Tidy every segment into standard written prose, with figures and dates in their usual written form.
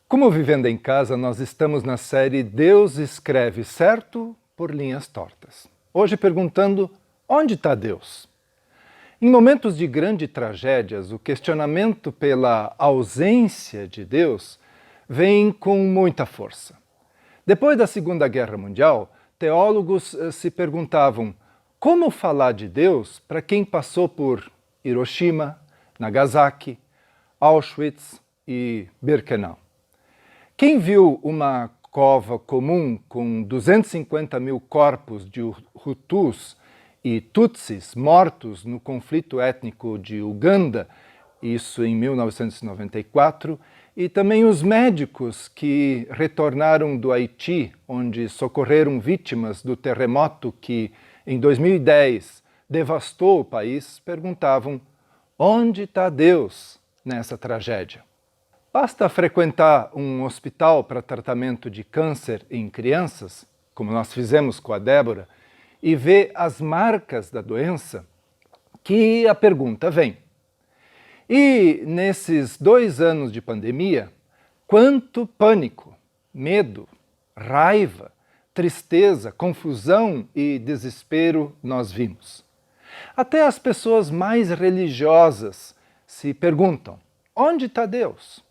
Como Vivendo em Casa, nós estamos na série Deus Escreve Certo por Linhas Tortas. Hoje perguntando, onde está Deus? Em momentos de grandes tragédias, o questionamento pela ausência de Deus vem com muita força. Depois da Segunda Guerra Mundial, teólogos se perguntavam como falar de Deus para quem passou por Hiroshima, Nagasaki, Auschwitz e Birkenau. Quem viu uma cova comum com 250 mil corpos de Hutus e Tutsis mortos no conflito étnico de Uganda, isso em 1994, e também os médicos que retornaram do Haiti, onde socorreram vítimas do terremoto que, em 2010, devastou o país, perguntavam: onde está Deus nessa tragédia? Basta frequentar um hospital para tratamento de câncer em crianças, como nós fizemos com a Débora, e ver as marcas da doença, que a pergunta vem. E nesses 2 anos de pandemia, quanto pânico, medo, raiva, tristeza, confusão e desespero nós vimos. Até as pessoas mais religiosas se perguntam: onde está Deus?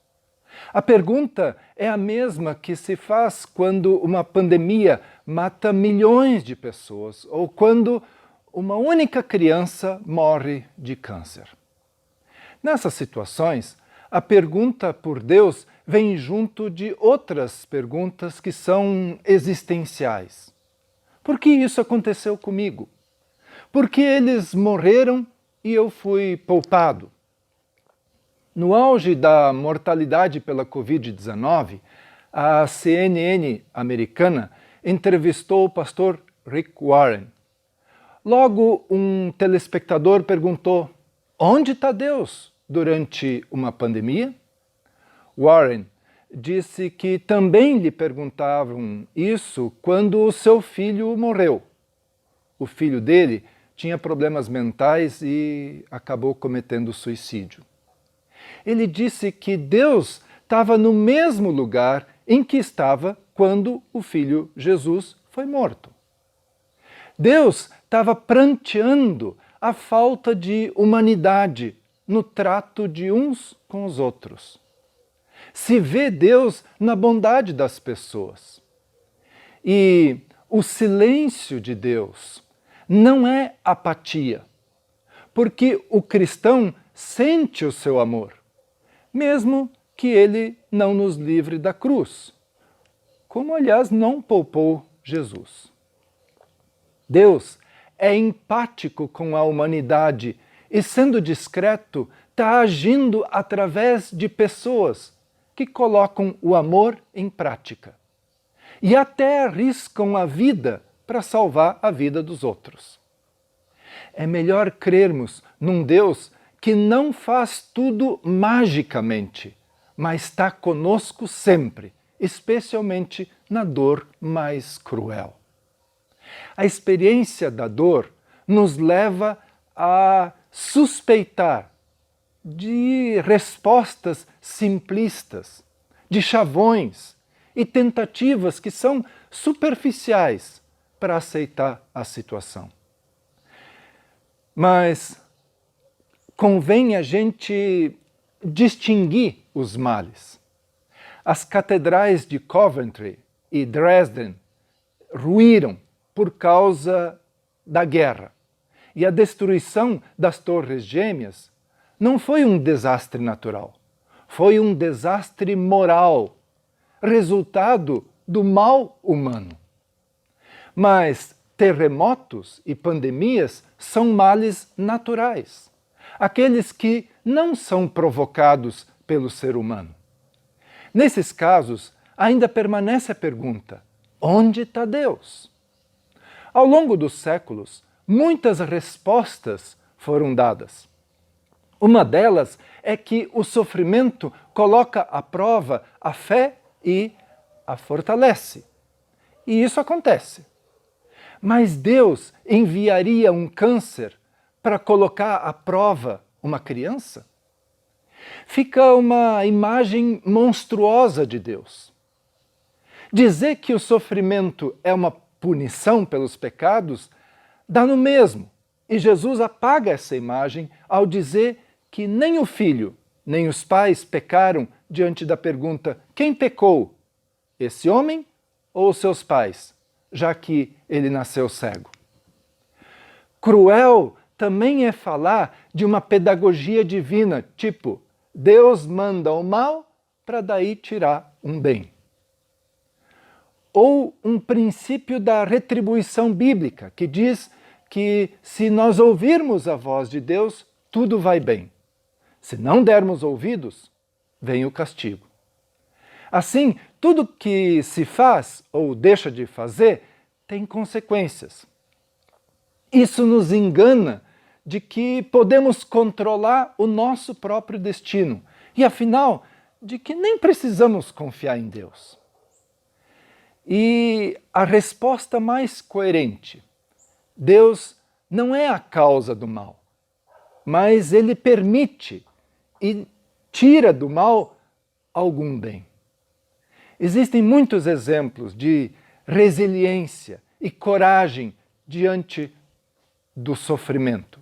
A pergunta é a mesma que se faz quando uma pandemia mata milhões de pessoas ou quando uma única criança morre de câncer. Nessas situações, a pergunta por Deus vem junto de outras perguntas que são existenciais. Por que isso aconteceu comigo? Por que eles morreram e eu fui poupado? No auge da mortalidade pela Covid-19, a CNN americana entrevistou o pastor Rick Warren. Logo, um telespectador perguntou: onde está Deus durante uma pandemia? Warren disse que também lhe perguntavam isso quando o seu filho morreu. O filho dele tinha problemas mentais e acabou cometendo suicídio. Ele disse que Deus estava no mesmo lugar em que estava quando o filho Jesus foi morto. Deus estava pranteando a falta de humanidade no trato de uns com os outros. Se vê Deus na bondade das pessoas. E o silêncio de Deus não é apatia, porque o cristão sente o seu amor, mesmo que ele não nos livre da cruz, como aliás não poupou Jesus. Deus é empático com a humanidade e, sendo discreto, está agindo através de pessoas que colocam o amor em prática e até arriscam a vida para salvar a vida dos outros. É melhor crermos num Deus que não faz tudo magicamente, mas está conosco sempre, especialmente na dor mais cruel. A experiência da dor nos leva a suspeitar de respostas simplistas, de chavões e tentativas que são superficiais para aceitar a situação. Mas convém a gente distinguir os males. As catedrais de Coventry e Dresden ruíram por causa da guerra. E a destruição das Torres Gêmeas não foi um desastre natural, foi um desastre moral, resultado do mal humano. Mas terremotos e pandemias são males naturais, aqueles que não são provocados pelo ser humano. Nesses casos, ainda permanece a pergunta: onde está Deus? Ao longo dos séculos, muitas respostas foram dadas. Uma delas é que o sofrimento coloca à prova a fé e a fortalece. E isso acontece. Mas Deus enviaria um câncer para colocar à prova uma criança? Fica uma imagem monstruosa de Deus. Dizer que o sofrimento é uma punição pelos pecados dá no mesmo, e Jesus apaga essa imagem ao dizer que nem o filho, nem os pais pecaram diante da pergunta: quem pecou? Esse homem ou os seus pais, já que ele nasceu cego? Cruel também é falar de uma pedagogia divina, tipo, Deus manda o mal para daí tirar um bem. Ou um princípio da retribuição bíblica, que diz que se nós ouvirmos a voz de Deus, tudo vai bem. Se não dermos ouvidos, vem o castigo. Assim, tudo que se faz ou deixa de fazer tem consequências. Isso nos engana de que podemos controlar o nosso próprio destino e, afinal, de que nem precisamos confiar em Deus. E a resposta mais coerente: Deus não é a causa do mal, mas Ele permite e tira do mal algum bem. Existem muitos exemplos de resiliência e coragem diante do sofrimento,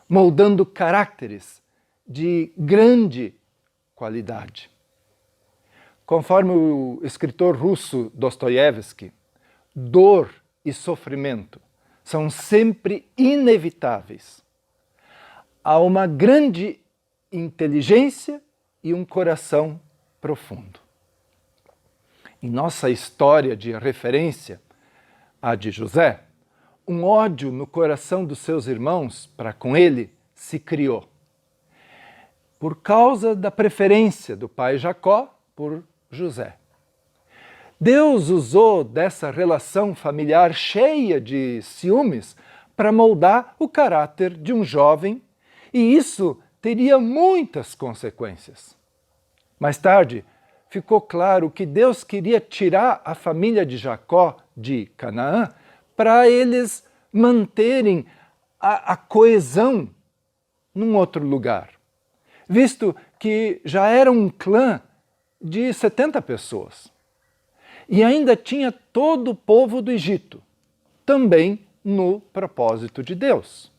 moldando caráteres de grande qualidade. Conforme o escritor russo Dostoiévski, dor e sofrimento são sempre inevitáveis. Há uma grande inteligência e um coração profundo. Em nossa história de referência, a de José, um ódio no coração dos seus irmãos para com ele se criou, por causa da preferência do pai Jacó por José. Deus usou dessa relação familiar cheia de ciúmes para moldar o caráter de um jovem, e isso teria muitas consequências. Mais tarde, ficou claro que Deus queria tirar a família de Jacó de Canaã para eles manterem a coesão num outro lugar, visto que já era um clã de 70 pessoas. E ainda tinha todo o povo do Egito, também no propósito de Deus.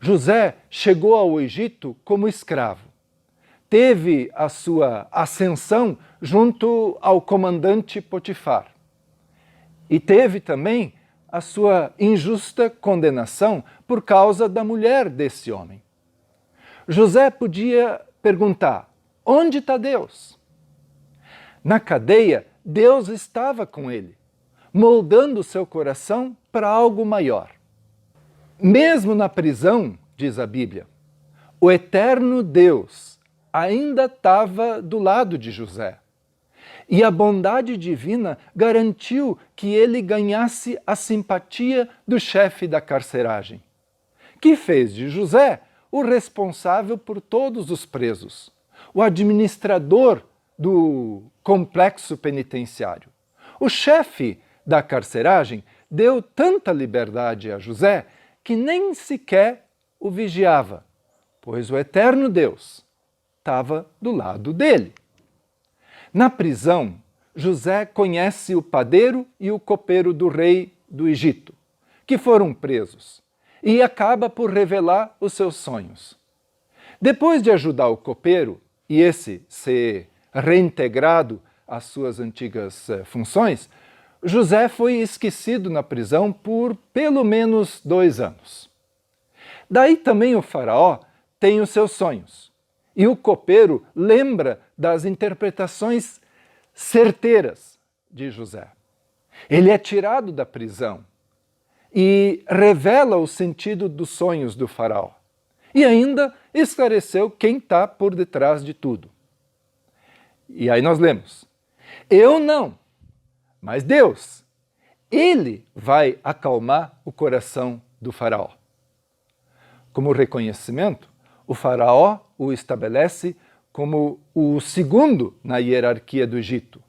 José chegou ao Egito como escravo. Teve a sua ascensão junto ao comandante Potifar. E teve também a sua injusta condenação por causa da mulher desse homem. José podia perguntar: onde está Deus? Na cadeia, Deus estava com ele, moldando seu coração para algo maior. Mesmo na prisão, diz a Bíblia, o eterno Deus ainda estava do lado de José. E a bondade divina garantiu que ele ganhasse a simpatia do chefe da carceragem, que fez de José o responsável por todos os presos, o administrador do complexo penitenciário. O chefe da carceragem deu tanta liberdade a José que nem sequer o vigiava, pois o eterno Deus estava do lado dele. Na prisão, José conhece o padeiro e o copeiro do rei do Egito, que foram presos, e acaba por revelar os seus sonhos. Depois de ajudar o copeiro e esse ser reintegrado às suas antigas funções, José foi esquecido na prisão por pelo menos 2 anos. Daí também o faraó tem os seus sonhos, e o copeiro lembra das interpretações certeiras de José. Ele é tirado da prisão e revela o sentido dos sonhos do faraó. E ainda esclareceu quem está por detrás de tudo. E aí nós lemos: eu não, mas Deus, Ele vai acalmar o coração do faraó. Como reconhecimento, o faraó o estabelece como o segundo na hierarquia do Egito.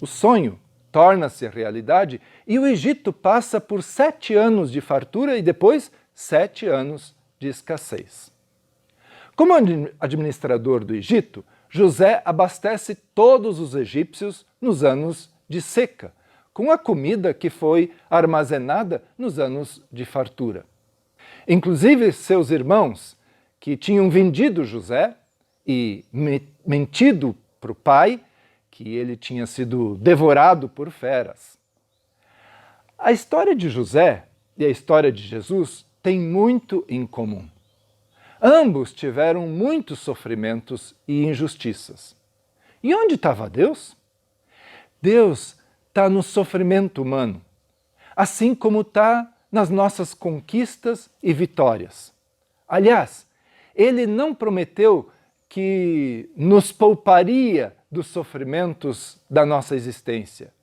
O sonho torna-se realidade e o Egito passa por 7 anos de fartura e depois 7 anos de escassez. Como administrador do Egito, José abastece todos os egípcios nos anos de seca, com a comida que foi armazenada nos anos de fartura. Inclusive, seus irmãos, que tinham vendido José e mentido para o pai, que ele tinha sido devorado por feras. A história de José e a história de Jesus têm muito em comum. Ambos tiveram muitos sofrimentos e injustiças. E onde estava Deus? Deus está no sofrimento humano, assim como está nas nossas conquistas e vitórias. Aliás, Ele não prometeu que nos pouparia dos sofrimentos da nossa existência,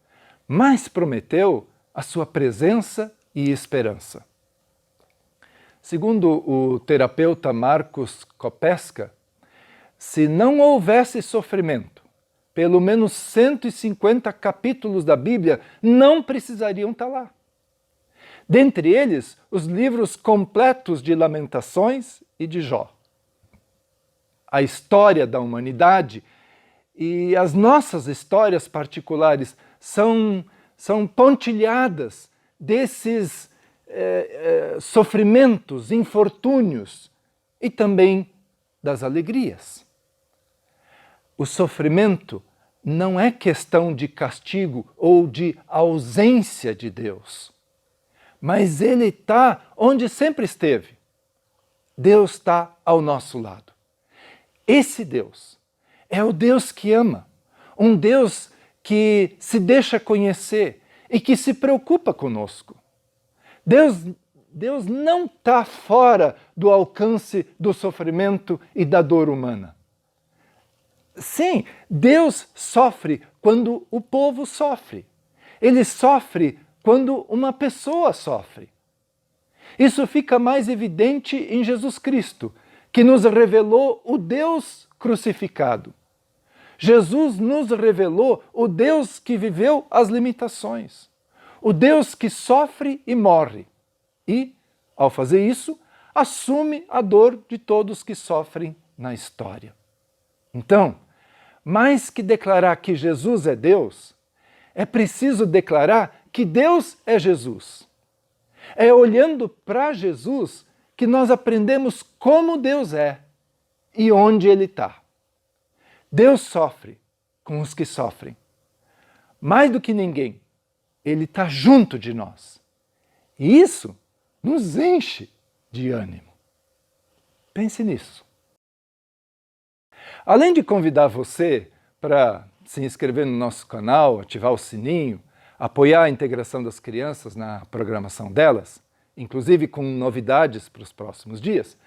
mas prometeu a sua presença e esperança. Segundo o terapeuta Marcos Kopeska, se não houvesse sofrimento, pelo menos 150 capítulos da Bíblia não precisariam estar lá. Dentre eles, os livros completos de Lamentações e de Jó. A história da humanidade e as nossas histórias particulares são pontilhadas desses sofrimentos, infortúnios e também das alegrias. O sofrimento não é questão de castigo ou de ausência de Deus, mas Ele está onde sempre esteve. Deus está ao nosso lado. Esse Deus é o Deus que ama, um Deus que se deixa conhecer e que se preocupa conosco. Deus não está fora do alcance do sofrimento e da dor humana. Sim, Deus sofre quando o povo sofre. Ele sofre quando uma pessoa sofre. Isso fica mais evidente em Jesus Cristo, que nos revelou o Deus crucificado. Jesus nos revelou o Deus que viveu as limitações, o Deus que sofre e morre. E, ao fazer isso, assume a dor de todos que sofrem na história. Então, mais que declarar que Jesus é Deus, é preciso declarar que Deus é Jesus. É olhando para Jesus que nós aprendemos como Deus é e onde Ele está. Deus sofre com os que sofrem. Mais do que ninguém, Ele está junto de nós. E isso nos enche de ânimo. Pense nisso. Além de convidar você para se inscrever no nosso canal, ativar o sininho, apoiar a integração das crianças na programação delas, inclusive com novidades para os próximos dias,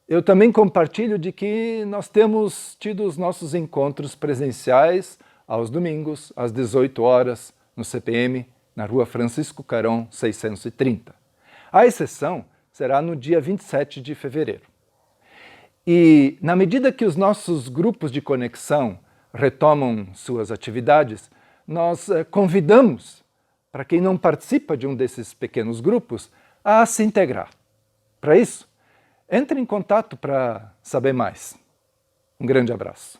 eu também compartilho de que nós temos tido os nossos encontros presenciais aos domingos, às 18 horas, no CPM, na Rua Francisco Caron, 630. A exceção será no dia 27 de fevereiro. E, na medida que os nossos grupos de conexão retomam suas atividades, nós convidamos, para quem não participa de um desses pequenos grupos, a se integrar. Para isso, entre em contato para saber mais. Um grande abraço.